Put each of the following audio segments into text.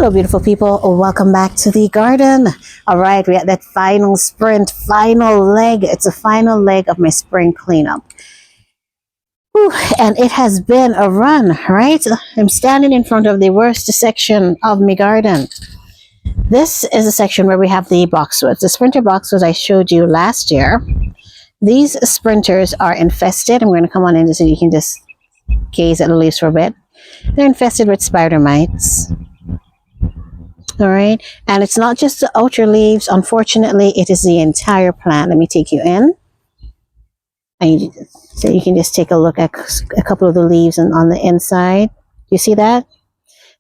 Hello, beautiful people. Welcome back to the garden. All right, we're at that final sprint, final leg. It's a final leg of my spring cleanup. Whew, and it has been a run, right? I'm standing in front of the worst section of my garden. This is a section where we have the boxwoods. The Sprinter boxwoods I showed you last year. These sprinters are infested. I'm going to come on in so you can just gaze at the leaves for a bit. They're infested with spider mites. All right, and it's not just the outer leaves. Unfortunately, it is the entire plant. Let me take you in, and so you can just take a look at a couple of the leaves on the inside. You see that?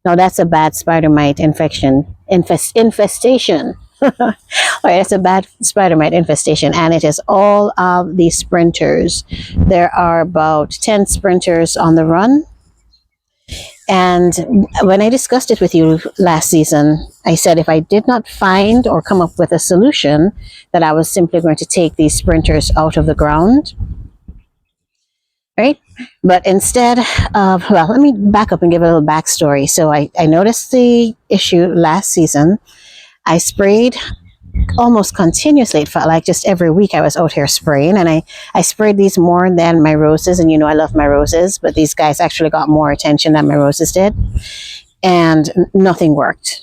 No, that's a bad spider mite infestation. All right, it's a bad spider mite infestation, and it is all of these sprinters. There are about 10 sprinters on the run. And when I discussed it with you last season, I said if I did not find or come up with a solution, that I was simply going to take these sprinters out of the ground. Right? But instead of, well, let me back up and give a little backstory. So I noticed the issue last season. I sprayed almost continuously. It felt like just every week I was out here spraying, and I sprayed these more than my roses, and you know I love my roses, but these guys actually got more attention than my roses did, and nothing worked.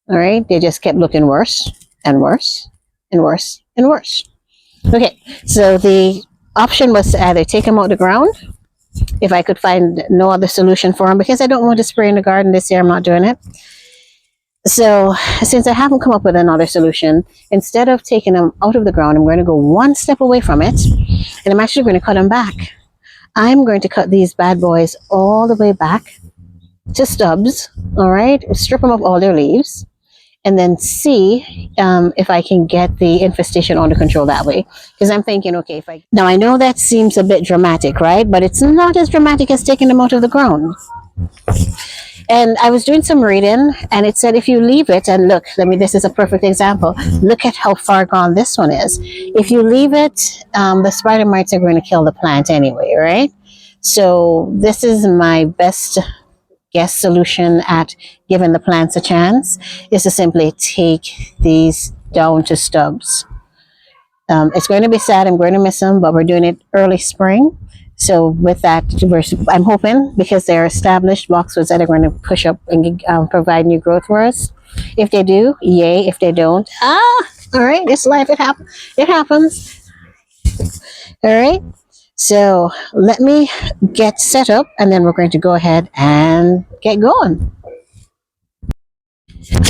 All right, they just kept looking worse and worse and worse and worse. Okay, so the option was to either take them out of the ground if I could find no other solution for them, because I don't want to spray in the garden this year. I'm not doing it. So since I haven't come up with another solution, instead of taking them out of the ground, I'm going to go one step away from it, and I'm actually going to cut them back. I'm going to cut these bad boys all the way back to stubs, all right? Strip them of all their leaves, and then see if I can get the infestation under control that way. Because I'm thinking, okay, now I know that seems a bit dramatic, right? But it's not as dramatic as taking them out of the ground. And I was doing some reading, and it said if you leave it, and look, this is a perfect example. Look at how far gone this one is. If you leave it, the spider mites are going to kill the plant anyway, right? So this is my best guess solution at giving the plants a chance, is to simply take these down to stubs. It's going to be sad. I'm going to miss them, but we're doing it early spring. So with that, I'm hoping, because they're established boxwoods, that are going to push up and provide new growth for us. If they do, yay. If they don't, all right, it's life. It happens. All right. So let me get set up, and then we're going to go ahead and get going.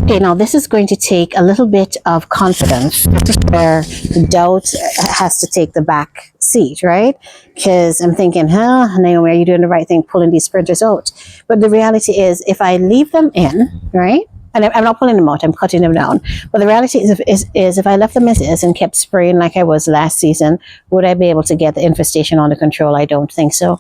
Okay, now this is going to take a little bit of confidence, where doubt has to take the back seat, right? Because I'm thinking, Naomi, are you doing the right thing pulling these sprinters out? But the reality is, if I leave them in, right? And I'm not pulling them out, I'm cutting them down. But the reality is if I left them as is and kept spraying like I was last season, would I be able to get the infestation under control? I don't think so.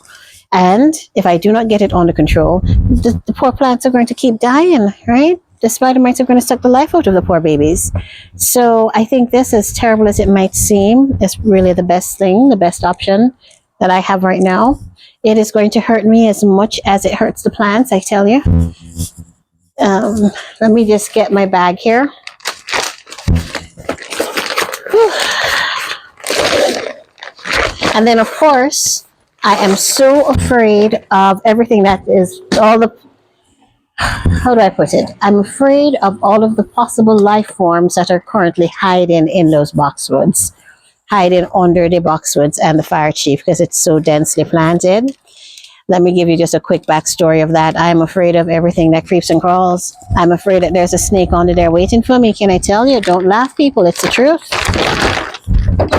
And if I do not get it under control, the poor plants are going to keep dying, right? The spider mites are going to suck the life out of the poor babies. So I think this, as terrible as it might seem, is really the best thing, the best option that I have right now. It is going to hurt me as much as it hurts the plants, I tell you. Let me just get my bag here. Whew. And then, of course, I am so afraid of everything that is how do I put it? I'm afraid of all of the possible life forms that are currently hiding in those boxwoods, hiding under the boxwoods and the fire chief, because it's so densely planted. Let me give you just a quick backstory of that. I'm afraid of everything that creeps and crawls. I'm afraid that there's a snake under there waiting for me. Can I tell you? Don't laugh, people. It's the truth.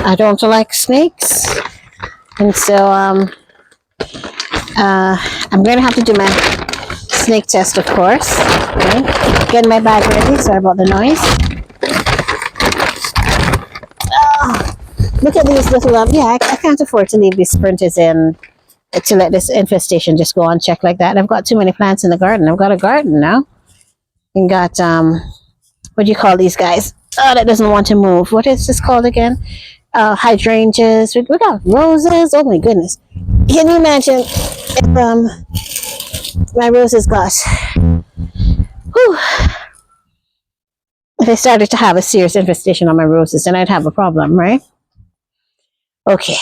I don't like snakes. And so I'm going to have to do my snake test, of course. Okay. Getting my bag ready. Sorry about the noise. Look at these little, I can't afford to leave these sprinters in to let this infestation just go unchecked like that. I've got too many plants in the garden. I've got a garden now. And got, what do you call these guys? Oh, that doesn't want to move. What is this called again? Hydrangeas. We got roses. Oh my goodness. Can you imagine if, my roses got I started to have a serious infestation on my roses, then I'd have a problem, right? Okay.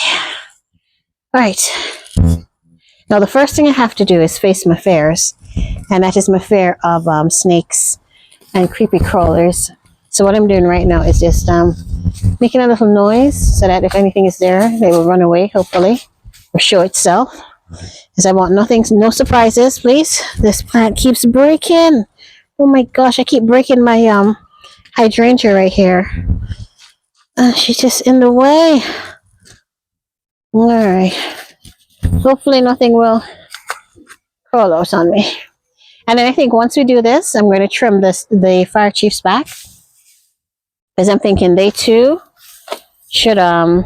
All right. Now the first thing I have to do is face my fears, and that is my fear of snakes and creepy crawlers. So what I'm doing right now is just making a little noise so that if anything is there, they will run away, hopefully, or show itself. Because I want nothing, no surprises, please. This plant keeps breaking. Oh my gosh, I keep breaking my hydrangea right here. She's just in the way. All right. Hopefully nothing will crawl out on me. And then I think once we do this, I'm going to trim the fire chiefs back. Because I'm thinking they too should oh,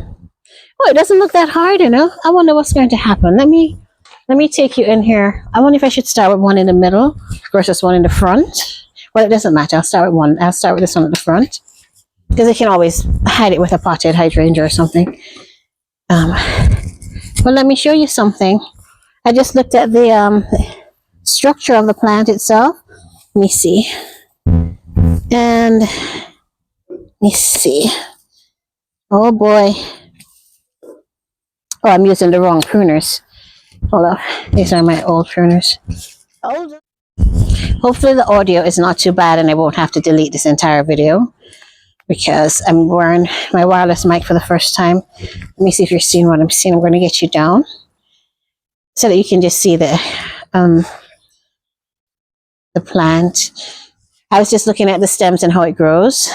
it doesn't look that hard, you know. I wonder what's going to happen. Let me take you in here. I wonder if I should start with one in the middle versus one in the front. Well, it doesn't matter. I'll start with one. I'll start with this one at the front. Because I can always hide it with a potted hydrangea or something. Well, let me show you something. I just looked at the structure of the plant itself. Let me see. And let me see. Oh boy. Oh, I'm using the wrong pruners. Hold up. These are my old pruners. Hopefully the audio is not too bad and I won't have to delete this entire video because I'm wearing my wireless mic for the first time. Let me see if you're seeing what I'm seeing. I'm going to get you down so that you can just see the plant. I was just looking at the stems and how it grows,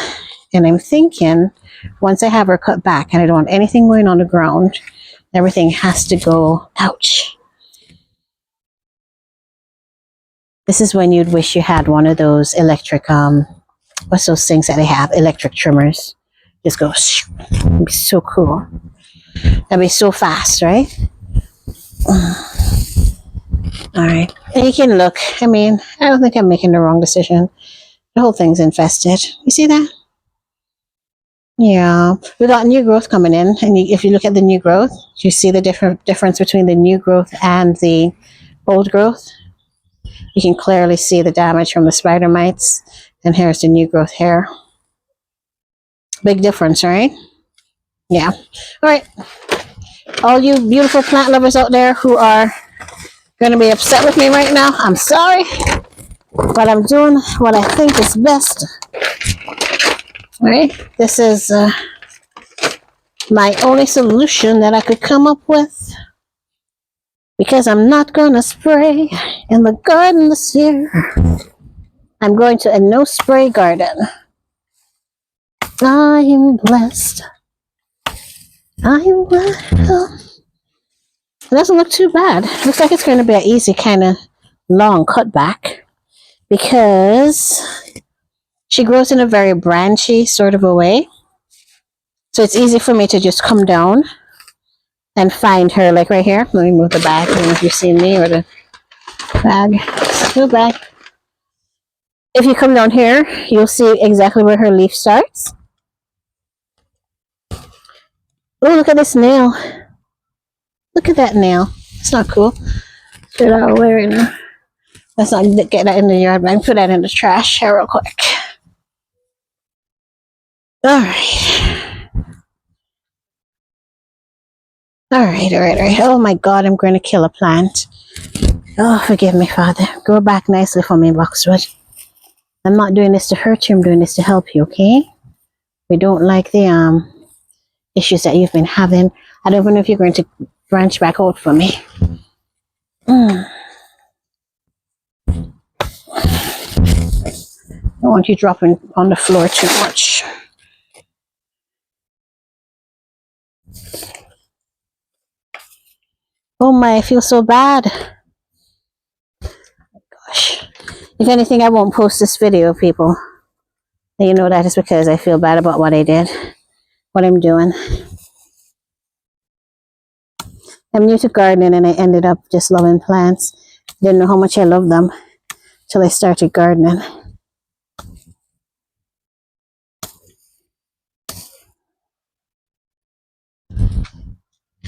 and I'm thinking once I have her cut back and I don't want anything going on the ground, everything has to go. Ouch. This is when you'd wish you had one of those electric what's those things that they have, electric trimmers. Just go. It'd be so cool. That'd be so fast, right? All right. And you can look. I mean, I don't think I'm making the wrong decision. The whole thing's infested. You see that? Yeah. We got new growth coming in. And if you look at the new growth, you see the difference between the new growth and the old growth. You can clearly see the damage from the spider mites. And here's the new growth here. Big difference, right? Yeah. All right. All you beautiful plant lovers out there who are going to be upset with me right now, I'm sorry. But I'm doing what I think is best. All right. This is my only solution that I could come up with. Because I'm not going to spray in the garden this year. I'm going to a no spray garden. I am blessed. I am blessed. It doesn't look too bad. Looks like it's going to be an easy kind of long cutback because she grows in a very branchy sort of a way. So it's easy for me to just come down and find her, like right here. Let me move the bag. I don't know if you've seen me or the bag. No bag. If you come down here, you'll see exactly where her leaf starts. Oh, look at this nail. Look at that nail. It's not cool. Put it out away right now. Let's not get that in the yard, but I can put that in the trash here real quick. Alright. Alright. Oh my God, I'm going to kill a plant. Oh, forgive me, Father. Grow back nicely for me, Boxwood. I'm not doing this to hurt you. I'm doing this to help you, okay? We don't like the issues that you've been having. I don't even know if you're going to branch back out for me. I don't want you dropping on the floor too much. Oh my, I feel so bad. Gosh. If anything, I won't post this video, people. And you know that is because I feel bad about what I did. What I'm doing. I'm new to gardening and I ended up just loving plants. Didn't know how much I love them till I started gardening.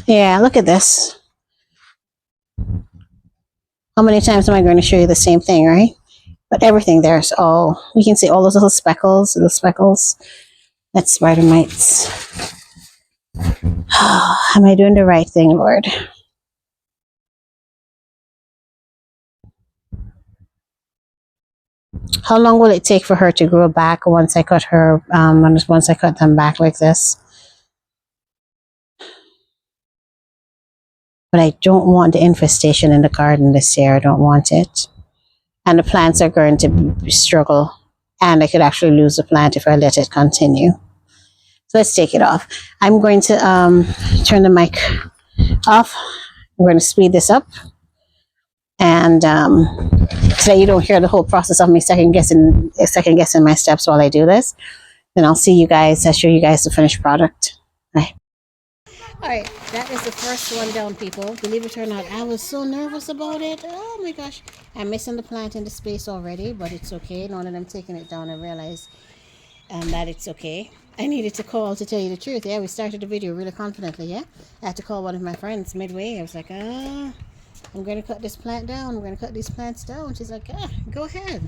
Yeah, look at this. How many times am I going to show you the same thing, right? But everything there is all, you can see all those little speckles. That's spider mites. Am I doing the right thing, Lord? How long will it take for her to grow back once I cut her, once I cut them back like this? But I don't want the infestation in the garden this year. I don't want it. And the plants are going to struggle. And I could actually lose the plant if I let it continue. So let's take it off. I'm going to turn the mic off. I'm going to speed this up. And so that you don't hear the whole process of me second guessing my steps while I do this. Then I'll see you guys. I'll show you guys the finished product. Right. All right, that is the first one down, people. Believe it or not, I was so nervous about it. Oh my gosh. I'm missing the plant in the space already, but it's okay. Now that I'm taking it down, I realize that it's okay. I needed to call to tell you the truth. Yeah, we started the video really confidently, yeah? I had to call one of my friends midway. I was like, I'm going to cut this plant down. We're going to cut these plants down. She's like, go ahead.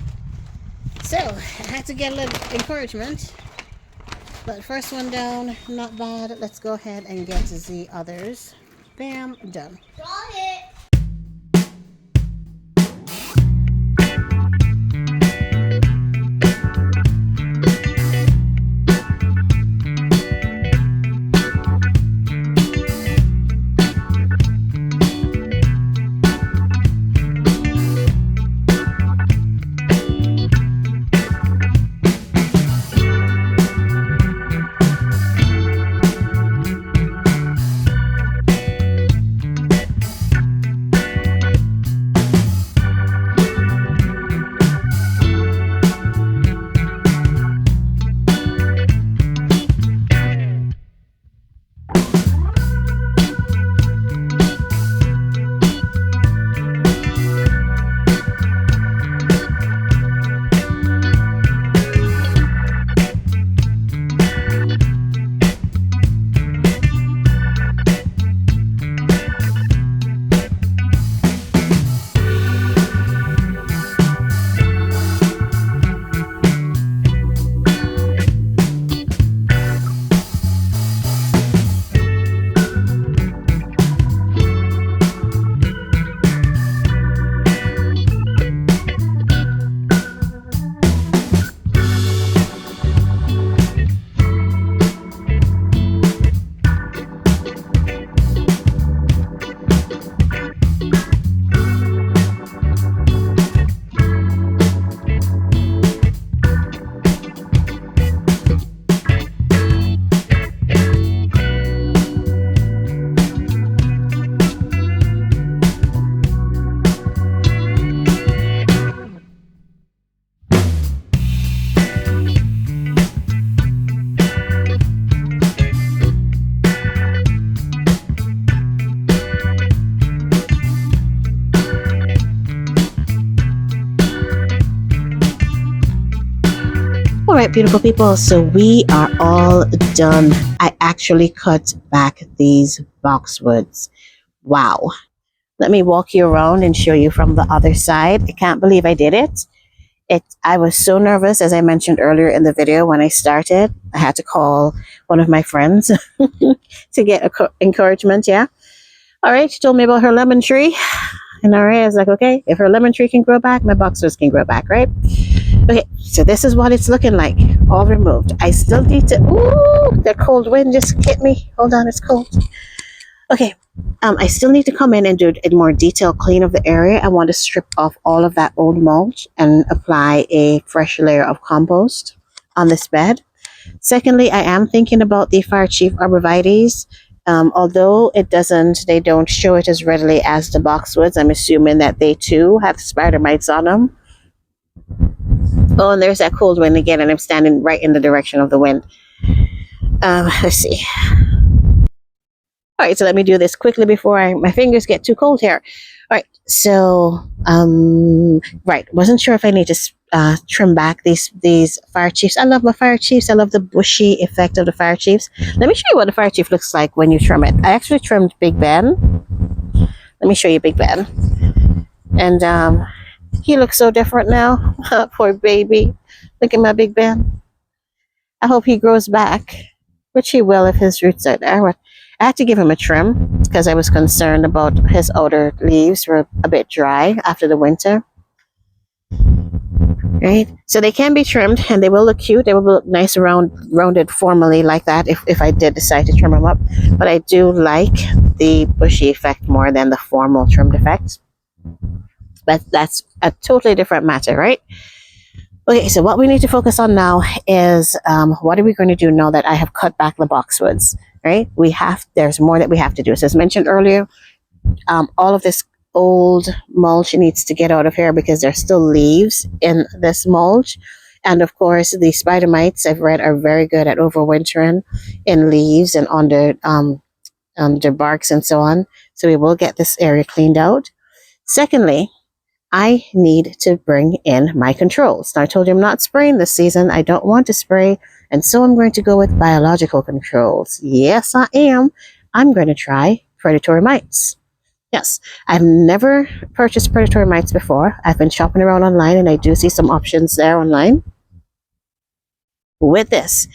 So, I had to get a little encouragement. But first one down, not bad. Let's go ahead and get to the others. Bam, done. Got it. All right, beautiful people, so we are all done. I actually cut back these boxwoods. Wow. Let me walk you around and show you from the other side. I can't believe I did it. I was so nervous, as I mentioned earlier in the video when I started. I had to call one of my friends to get encouragement, yeah. All right, she told me about her lemon tree. And all right, I was like, okay, if her lemon tree can grow back, my boxwoods can grow back, right? Okay, so this is what it's looking like, all removed. I still need to, ooh, the cold wind just hit me. Hold on, it's cold. Okay, I still need to come in and do a more detailed clean of the area. I want to strip off all of that old mulch and apply a fresh layer of compost on this bed. Secondly, I am thinking about the Fire Chief arborvitaes. Although they don't show it as readily as the boxwoods. I'm assuming that they too have spider mites on them. Oh, and there's that cold wind again, and I'm standing right in the direction of the wind. Let's see. All right, so let me do this quickly before my fingers get too cold here. All right, so right, wasn't sure if I need to trim back these Fire Chiefs. I love my Fire Chiefs. I love the bushy effect of the Fire Chiefs. Let me show you what the Fire Chief looks like when you trim it. I actually trimmed Big Ben. Let me show you Big Ben. And He looks so different now. Poor baby. Look at my Big Ben. I hope he grows back, which he will if his roots are there. But I had to give him a trim because I was concerned about his outer leaves were a bit dry after the winter. Right? So they can be trimmed and they will look cute. They will look nice rounded formally like that if I did decide to trim them up. But I do like the bushy effect more than the formal trimmed effect. But that's a totally different matter, right? Okay, so what we need to focus on now is what are we going to do now that I have cut back the boxwoods, right? There's more that we have to do. So as mentioned earlier, all of this old mulch needs to get out of here because there's still leaves in this mulch. And of course, the spider mites I've read are very good at overwintering in leaves and under barks and so on. So we will get this area cleaned out. Secondly, I need to bring in my controls. Now, I told you I'm not spraying this season. I don't want to spray. And so I'm going to go with biological controls. Yes, I am. I'm going to try predatory mites. Yes, I've never purchased predatory mites before. I've been shopping around online and I do see some options there online with this.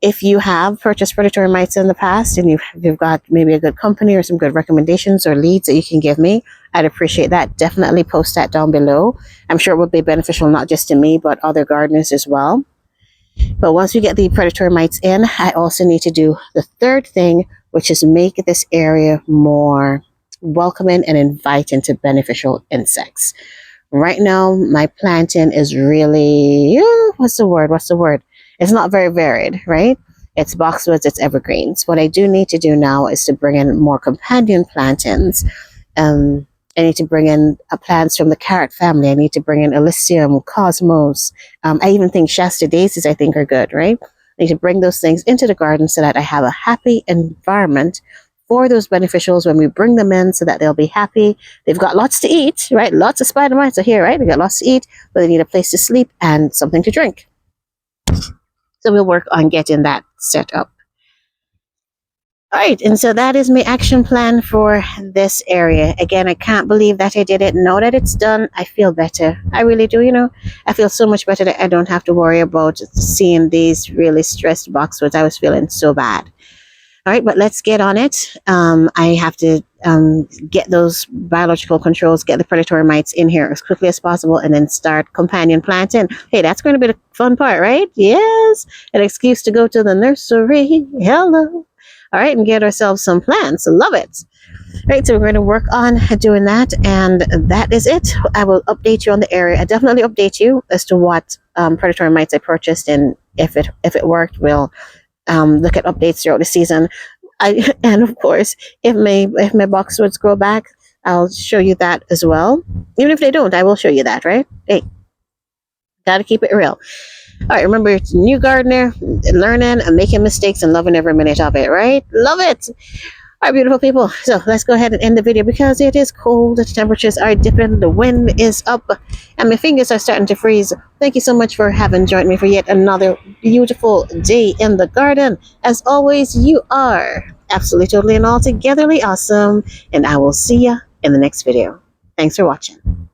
If you have purchased predatory mites in the past and you've got maybe a good company or some good recommendations or leads that you can give me, I'd appreciate that. Definitely post that down below. I'm sure it would be beneficial not just to me, but other gardeners as well. But once we get the predatory mites in, I also need to do the third thing, which is make this area more welcoming and inviting to beneficial insects. Right now, my planting is really, what's the word? It's not very varied, right? It's boxwoods, it's evergreens. What I do need to do now is to bring in more companion plantings. I need to bring in plants from the carrot family. I need to bring in Elysium, Cosmos. I even think Shasta daisies I think are good, right? I need to bring those things into the garden so that I have a happy environment for those beneficials when we bring them in so that they'll be happy. They've got lots to eat, right? Lots of spider mites are here, right? They've got lots to eat, but they need a place to sleep and something to drink. So we'll work on getting that set up. All right, and so that is my action plan for this area. Again, I can't believe that I did it. Now that it's done, I feel better. I really do, I feel so much better that I don't have to worry about seeing these really stressed boxwoods. I was feeling so bad. All right, but let's get on it. I have to get those biological controls, get the predatory mites in here as quickly as possible, and then start companion planting. Hey, that's going to be the fun part, right? Yes, an excuse to go to the nursery. Hello. All right, and get ourselves some plants. Love it. All right, so we're going to work on doing that, and that is it. I will update you on the area. I definitely update you as to what predatory mites I purchased, and if it worked, we'll look at updates throughout the season. And of course, if my boxwoods grow back, I'll show you that as well. Even if they don't, I will show you that, right? Hey, gotta keep it real. All right, remember, it's a new gardener, learning and making mistakes and loving every minute of it, right? Love it. All right, beautiful people. So let's go ahead and end the video because it is cold. The temperatures are dipping. The wind is up and my fingers are starting to freeze. Thank you so much for having joined me for yet another beautiful day in the garden. As always, you are absolutely, totally, and altogetherly awesome. And I will see you in the next video. Thanks for watching.